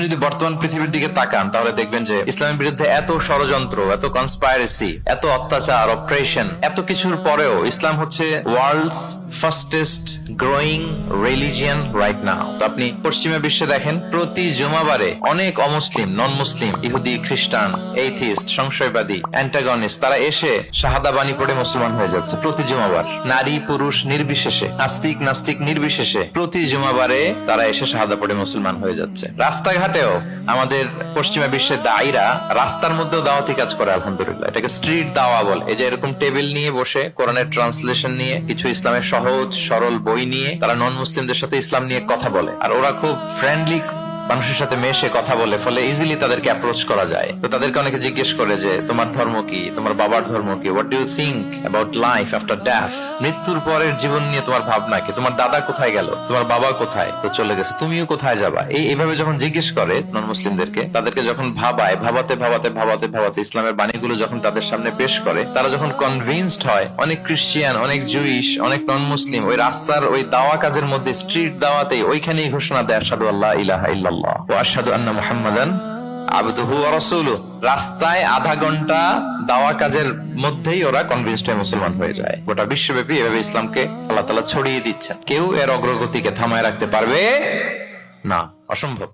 আপনি যদি বর্তমান পৃথিবীর দিকে তাকান তাহলে দেখবেন যে ইসলামের বিরুদ্ধে এত ষড়যন্ত্র, এত কনস্পাইরেসি, এত অত্যাচার, অপারেশন, এত কিছুর পরেও ইসলাম হচ্ছে world's fastest growing religion right now. তো আপনি পশ্চিমা বিশ্বে দেখেন প্রতি জুমাবারে অনেক অমুসলিম, নন মুসলিম, ইহুদি, খ্রিস্টান, এইথিস্ট, সংশয়বাদী, অ্যান্টাগনিস্ট তারা এসে শাহাদা বাণী পড়ে মুসলমান হয়ে যাচ্ছে প্রতি জুমাবার। নারী পুরুষ নির্বিশেষে, আস্তিক নাস্তিক নির্বিশেষে প্রতি জুমাবারে তারা এসে শাহাদা পড়ে মুসলমান হয়ে যাচ্ছে। রাস্তাঘাটেও আমাদের পশ্চিমা বিশ্বের দায়ীরা রাস্তার মধ্যেও দাওয়াতি কাজ করে, আলহামদুলিল্লাহ। এটাকে স্ট্রিট দাওয়া বলে। এই যে এরকম টেবিল নিয়ে বসে কোরআনের ট্রান্সলেশন নিয়ে, কিছু ইসলামের সহজ সরল বই নিয়ে তারা নন মুসলিমদের সাথে ইসলাম নিয়ে কথা বলে, আর ওরা খুব ফ্রেন্ডলি মানুষের সাথে মেশে কথা বলে, ফলে ইজিলি তাদেরকে অ্যাপ্রোচ করা যায়। তো তাদেরকে অনেকে জিজ্ঞেস করে যে তোমার ধর্ম কি, তোমার বাবার ধর্ম কি, what do you think about life after death, মৃত্যুর পরের জীবন নিয়ে তোমার ভাবনা কি, তোমার দাদা কোথায় গেল, তোমার বাবা কোথায়, তো চলে গেছে, তুমিও কোথায় যাবা। এইভাবে যখন জিজ্ঞেস করে নন মুসলিমদেরকে, তাদেরকে যখন ভাবায়, ভাবাতে ভাবাতে ভাবাতে ভাবাতে ইসলামের বাণীগুলো যখন তাদের সামনে পেশ করে, তারা যখন কনভিন্সড হয়, অনেক ক্রিশ্চিয়ান, অনেক জুইশ, অনেক নন মুসলিম ওই রাস্তার ওই দাওয়া কাজের মধ্যে, স্ট্রিট দাওয়াতেই ওইখানেই ঘোষণা দেয় আশহাদু আল্লা ইলাহা ইল্লাল্লাহ ওয়া আশহাদু আন্না মুহাম্মাদান আবদুহু ওয়া রাসূলুহু। রাস্তায় আধা ঘন্টা দাওয়া কাজের মধ্যেই ওরা কনভিন্সড হয়ে মুসলমান হয়ে যায়। গোটা বিশ্বব্যাপী এভাবে ইসলামকে আল্লাহ তাআলা ছড়িয়ে দিচ্ছেন। কেউ এর অগ্রগতিকে থামায় রাখতে পারবে না, অসম্ভব।